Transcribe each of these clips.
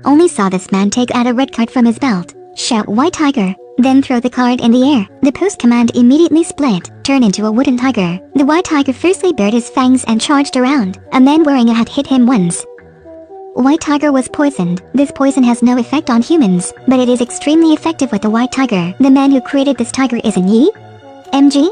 only saw this man take out a red card from his belt, shout "White Tiger," then throw the card in the air. The post command immediately split, turned into a wooden tiger. The white tiger fiercely bared his fangs and charged around. A man wearing a hat hit him once. White tiger was poisoned. This poison has no effect on humans, but it is extremely effective with the white tiger. The man who created this tiger is an E.M.G.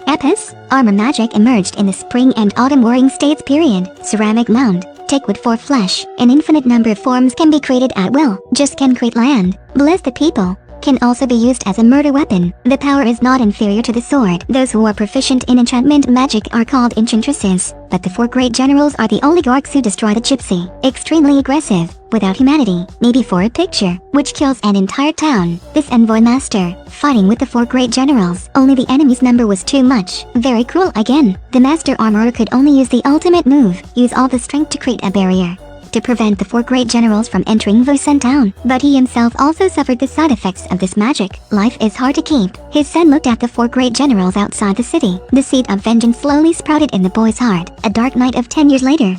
Epis. Armor magic emerged in the spring and autumn warring states period. Ceramic mound. Take wood for flesh. An infinite number of forms can be created at will. Just can create land. Bless the people. Can also be used as a murder weapon. The power is not inferior to the sword. Those who are proficient in enchantment magic are called enchantresses, but the 4 great generals are the oligarchs who destroy the gypsy. Extremely aggressive, without humanity, maybe for a picture, which kills an entire town. This envoy master, fighting with the 4 great generals, only the enemy's number was too much. Very cruel again. The master armorer could only use the ultimate move, use all the strength to create a barrier to prevent the 4 great generals from entering Vosen town. But he himself also suffered the side effects of this magic. Life is hard to keep. His son looked at the 4 great generals outside the city. The seed of vengeance slowly sprouted in the boy's heart. A dark night of 10 years later,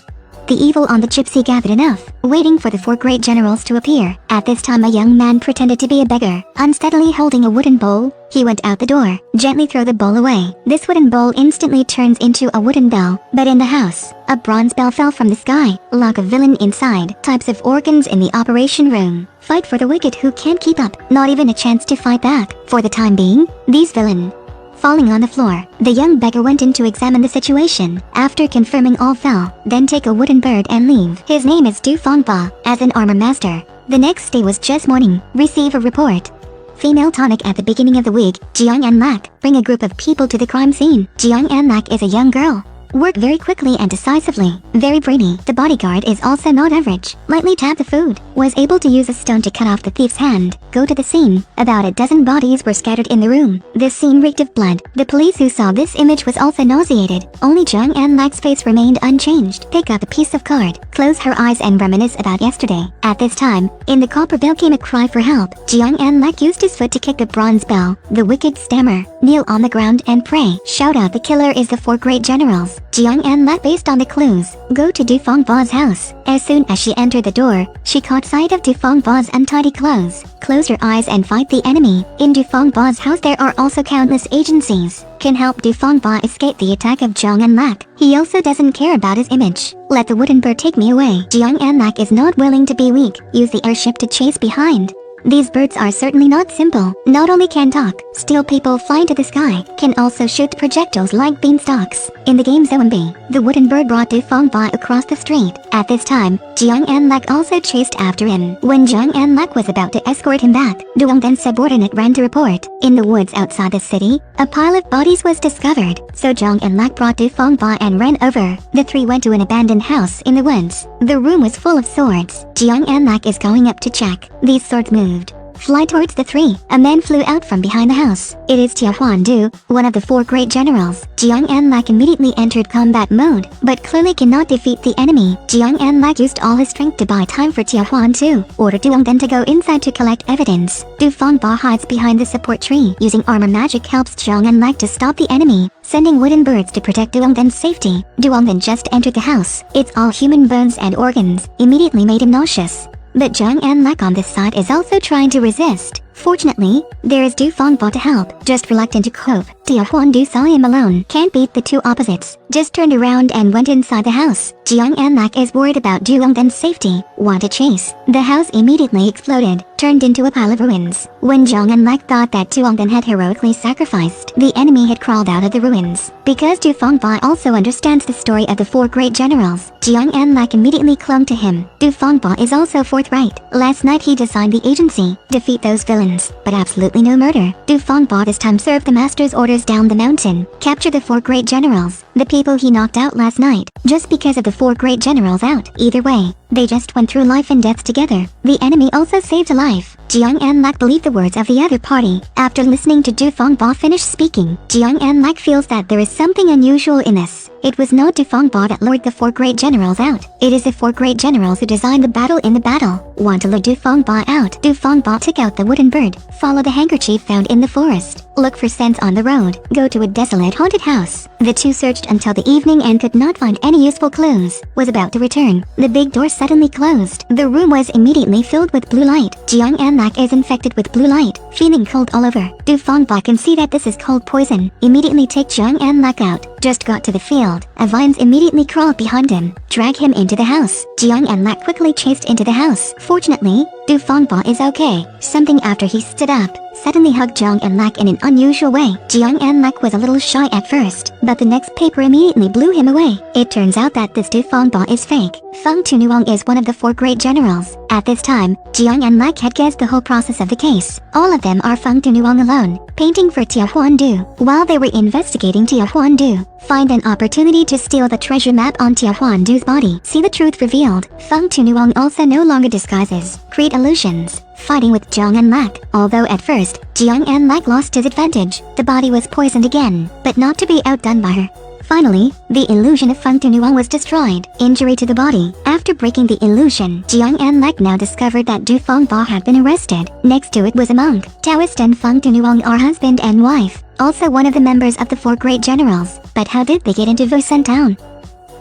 the evil on the gypsy gathered enough, waiting for the 4 great generals to appear. At this time a young man pretended to be a beggar, unsteadily holding a wooden bowl. He went out the door, gently throw the bowl away. This wooden bowl instantly turns into a wooden bell. But in the house, a bronze bell fell from the sky. Lock of villain inside. Types of organs in the operation room. Fight for the wicked who can't keep up. Not even a chance to fight back. For the time being, these villain. Falling on the floor, the young beggar went in to examine the situation. After confirming all fell, then take a wooden bird and leave. His name is Du Fengba, as an armor master. The next day was just morning. Receive a report. Female tonic at the beginning of the week. Jiang and Lak bring a group of people to the crime scene. Jiang and Lak is a young girl. Work very quickly and decisively. Very brainy. The bodyguard is also not average. Lightly tap the food. Was able to use a stone to cut off the thief's hand. Go to the scene. About a dozen bodies were scattered in the room. This scene reeked of blood. The police who saw this image was also nauseated. Only Jiang and Lak's face remained unchanged. Pick up a piece of card. Close her eyes and reminisce about yesterday. At this time, in the copper bell came a cry for help. Jiang and Lak used his foot to kick the bronze bell. The wicked stammer. Kneel on the ground and pray. Shout out the killer is the 4 great generals. Jiang and Lak based on the clues. Go to Du Fengba's house. As soon as she entered the door, she caught sight of Du Fengba's untidy clothes. Close your eyes and fight the enemy. In Du Fengba's house there are also countless agencies. Can help Du Fengba escape the attack of Jiang and Lak. He also doesn't care about his image. Let the wooden bird take me away. Jiang and Lak is not willing to be weak. Use the airship to chase behind. These birds are certainly not simple. Not only can talk, steal people fly into the sky, can also shoot projectiles like beanstalks. In the game Zombie, the wooden bird brought Du Fengba across the street. At this time, Jiang and Lak also chased after him. When Jiang and Lak was about to escort him back, Duongden's subordinate ran to report. In the woods outside the city, a pile of bodies was discovered. So Jiang and Lak brought Du Fengba and ran over. The 3 went to an abandoned house in the woods. The room was full of swords. Jiang and Lak is going up to check. These swords moved. Fly towards the 3. A man flew out from behind the house. It is Tia Huandu, one of the 4 great generals. Jiang and Lak immediately entered combat mode, but clearly cannot defeat the enemy. Jiang and Lak used all his strength to buy time for Tia Huandu. Ordered Duongden to go inside to collect evidence. Du Fengba hides behind the support tree. Using armor magic helps Jiang and Lak to stop the enemy, sending wooden birds to protect Duongden's safety. Duongden just entered the house. It's all human bones and organs. Immediately made him nauseous. But Jiang and Lak on this side is also trying to resist. Fortunately, there is Du Fengba to help. Just reluctant to cope, Tia Huandu saw him alone. Can't beat the 2 opposites. Just turned around and went inside the house. Jiang and Lak is worried about Duongden's safety. Want to chase. The house immediately exploded, turned into a pile of ruins. When Jiang and Lak thought that Duongden had heroically sacrificed, the enemy had crawled out of the ruins. Because Du Fengba also understands the story of the 4 great generals, Jiang and Lak immediately clung to him. Du Fengba is also forthright. Last night he designed the agency, defeat those villains, but absolutely no murder. Du Fengba this time served the master's orders down the mountain, capture the 4 great generals, the people he knocked out last night, just because of the 4 great generals out. Either way, they just went through life and death together. The enemy also saved a life. Jiang and Lak believe the words of the other party. After listening to Du Fengba finish speaking, Jiang and Lak feels that there is something unusual in this. It was not Du Fengba that lured the 4 great generals out. It is the 4 great generals who designed the battle in the battle. Want to lure Du Fengba out. Du Fengba took out the wooden bird, follow the handkerchief found in the forest. look for scents on the road, go to a desolate haunted house. The two searched until the evening and could not find any useful clues. Was about to return. The big door suddenly closed. The room was immediately filled with blue light. Jiang Anlak is infected with blue light, feeling cold all over. Du Fangba can see that this is cold poison. Immediately take Jiang Anlak out. Just got to the field. A vines immediately crawled behind him, drag him into the house. Jiang Anlak quickly chased into the house. Fortunately, Du Fangba is okay. Something after he stood up, suddenly hugged Jiang Anlak in an unusual way. Jiang Anlak was a little shy at first, but the next paper immediately blew him away. It turns out that this Du Fangba is fake. Feng Tunuang is one of the 4 great generals. At this time, Jiang Anlak had guessed the whole process of the case. All of them are Feng Tunuang alone, painting for Tia Huandu. While they were investigating Tia Huandu, find an opportunity to steal the treasure map on Tia Huandu's body. See the truth revealed. Feng Tunuang also no longer disguises, create illusions, fighting with Jiang Anlak. Although at first, Jiang Anlak lost his advantage, the body was poisoned again, but not to be outdone by her. Finally, the illusion of Feng Tunuang was destroyed. Injury to the body. After breaking the illusion, Jiang Anlak now discovered that Du Fangba had been arrested. Next to it was a monk. Taoist and Feng Tunuang are husband and wife, also one of the members of the 4 great generals. But how did they get into Vosen town?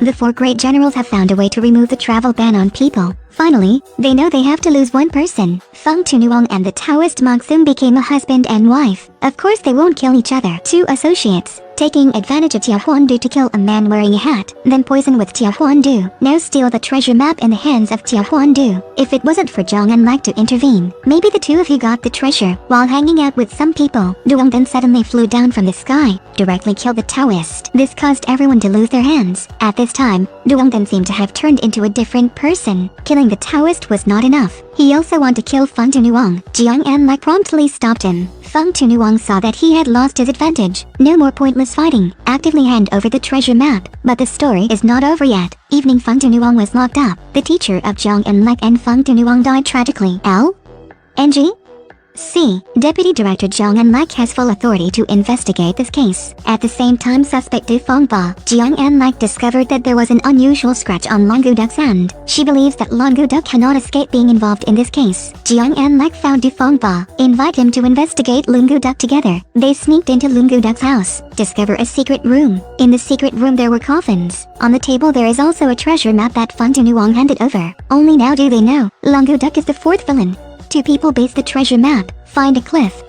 The 4 great generals have found a way to remove the travel ban on people. Finally, they know they have to lose one person. Feng Tunuang and the Taoist monk soon became a husband and wife. Of course they won't kill each other. 2 associates, taking advantage of Tia Huandu to kill a man wearing a hat, then poison with Tia Huandu. Now steal the treasure map in the hands of Tia Huandu. If it wasn't for Jiang Anlak to intervene, maybe the 2 of you got the treasure. While hanging out with some people, Duong then suddenly flew down from the sky, directly killed the Taoist. This caused everyone to lose their hands. At this time, Duong then seemed to have turned into a different person. Killing the Taoist was not enough. He also wanted to kill Feng Tunuang. Jiang Anlak promptly stopped him. Feng Tunuang saw that he had lost his advantage. No more pointless fighting. Actively hand over the treasure map. But the story is not over yet. Evening, Feng Tunuang was locked up. The teacher of Jiang Anlak and Feng Tunuang died tragically. L. NG. C. Deputy Director Jiang Anlak has full authority to investigate this case. At the same time, suspect Du Fangba, Jiang Anlak discovered that there was an unusual scratch on Longu Duk's hand. She believes that Longu Duk cannot escape being involved in this case. Jiang Anlak found Du Fangba, invite him to investigate Longu Duk together. They sneaked into Longu Duk's house, discover a secret room. In the secret room there were coffins. On the table there is also a treasure map that Feng Tunuang handed over. Only now do they know, Longu Duk is the 4th villain. 2 people base the treasure map, find a cliff.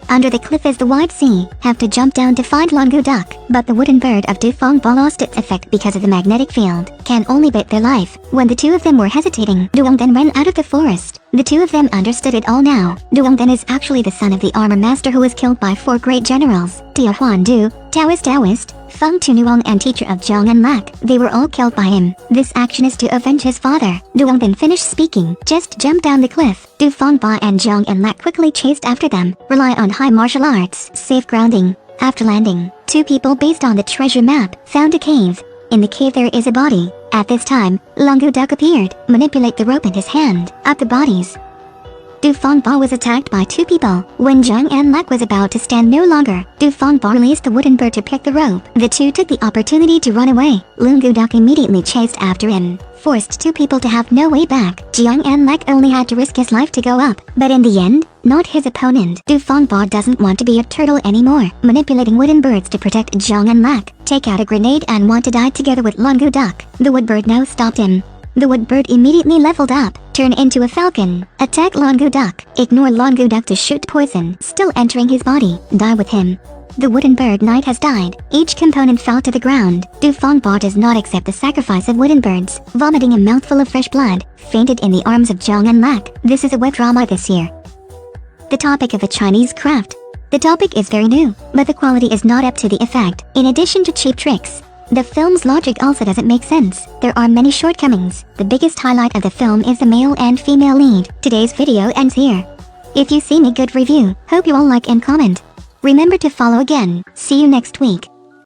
Under the cliff is the wide sea, have to jump down to find Longu Duk. But the wooden bird of Du Fangba lost its effect because of the magnetic field, can only bet their life. When the 2 of them were hesitating, Duong then ran out of the forest. The 2 of them understood it all now. Duong then is actually the son of the armor master who was killed by 4 great generals, Tia Huandu, Taoist, Feng Tunuang and teacher of Jiang Anlak. They were all killed by him. This action is to avenge his father. Duong then finished speaking, just jumped down the cliff. Du Fangba and Jiang Anlak quickly chased after them, rely on high martial arts, safe grounding. After landing, 2 people based on the treasure map found a cave. In the cave there is a body. At this time, Longu Duk appeared, manipulate the rope in his hand, up the bodies. Du Fangba was attacked by 2 people. When Jiang Anlak was about to stand no longer, Du Fangba released the wooden bird to pick the rope. The 2 took the opportunity to run away. Longu Duk immediately chased after him, forced 2 people to have no way back. Jiang Anlak only had to risk his life to go up, but in the end, not his opponent. Du Fangba doesn't want to be a turtle anymore, manipulating wooden birds to protect Jiang Anlak. Take out a grenade and want to die together with Longu Duk. The wood bird now stopped him. The wood bird immediately leveled up, turn into a falcon, attack Longu Duk, ignore Longu Duk to shoot poison, still entering his body, die with him. The wooden bird knight has died. Each component fell to the ground. Du Fangba does not accept the sacrifice of wooden birds, vomiting a mouthful of fresh blood, fainted in the arms of Jiang Anlak. This is a web drama this year. The topic of a Chinese craft. The topic is very new, but the quality is not up to the effect. In addition to cheap tricks, the film's logic also doesn't make sense. There are many shortcomings. The biggest highlight of the film is the male and female lead. Today's video ends here. If you see a good review, hope you all like and comment. Remember to follow again. See you next week.